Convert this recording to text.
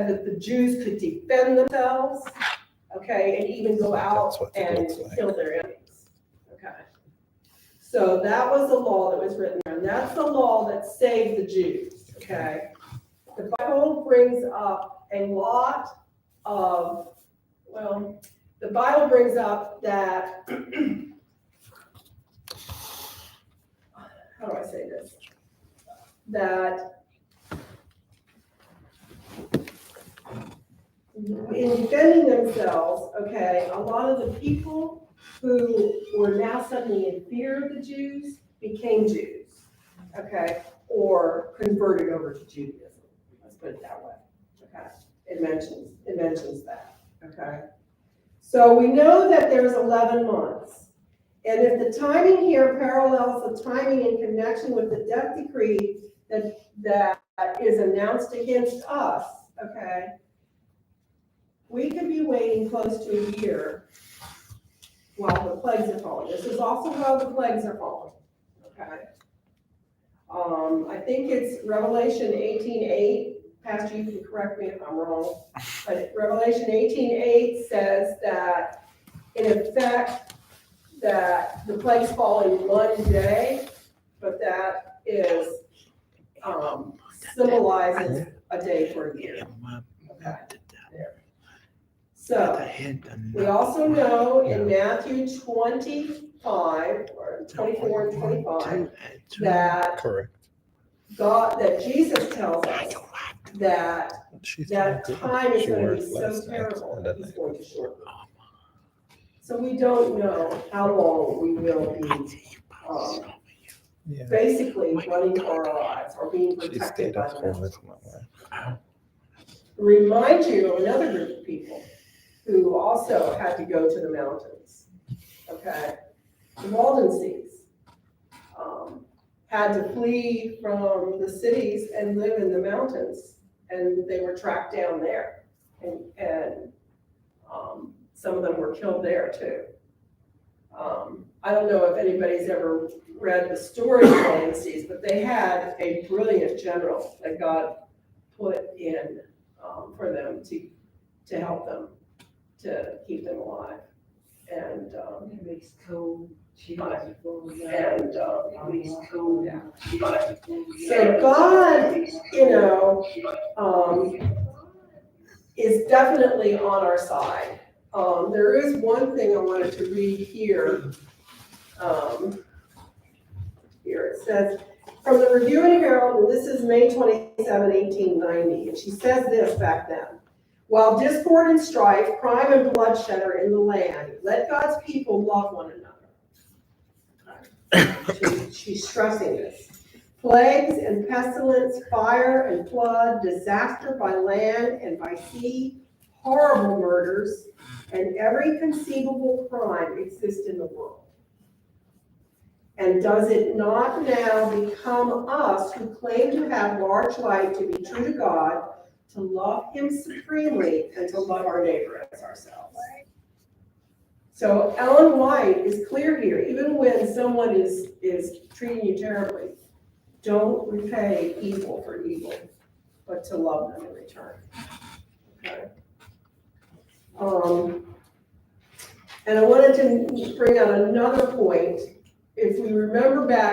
that the Jews could defend themselves, okay, and even go out and kill their enemies, okay. So that was the law that was written there, and that's the law that saved the Jews, okay. The Bible brings up a lot of, well, the Bible brings up that, how do I say this? That in defending themselves, okay, a lot of the people who were now suddenly in fear of the Jews became Jews, okay, or converted over to Judaism. Let's put it that way, okay. It mentions that, okay. So we know that there's 11 months, and if the timing here parallels the timing in connection with the death decree that is announced against us, okay, we could be waiting close to a year while the plagues are falling. This is also how the plagues are falling, okay? I think it's Revelation 18:8. Pastor, you can correct me if I'm wrong, but Revelation 18:8 says that, in effect, that the plagues fall in one day, but that is symbolizes a day for a year. Okay. There. So we also know in Matthew 25 or 24 and 25 that that Jesus tells us that time is going to be so terrible that he's going to shorten it. So we don't know how long we will be basically running for our lives or being protected by the mountains. Remind you of another group of people who also had to go to the mountains, okay? The Waldenses had to flee from the cities and live in the mountains, and they were tracked down there, and some of them were killed there too. I don't know if anybody's ever read the story of the Waldenses, but they had a brilliant general that God put in for them to help them, to keep them alive. And It makes cold. so God, is definitely on our side. There is one thing I wanted to read here. Here it says, from the Review and Herald, and this is May 27, 1890, and she says this back then. While discord and strife, crime and bloodshed are in the land, let God's people love one another. She's stressing this. Plagues and pestilence, fire and flood, disaster by land and by sea, horrible murders, and every conceivable crime exist in the world. And does it not now become us who claim to have large light to be true to God, to love him supremely and to love our neighbor as ourselves? So Ellen White is clear here. Even when someone is treating you terribly, don't repay evil for evil, but to love them in return. Okay. And I wanted to bring out another point. If we remember back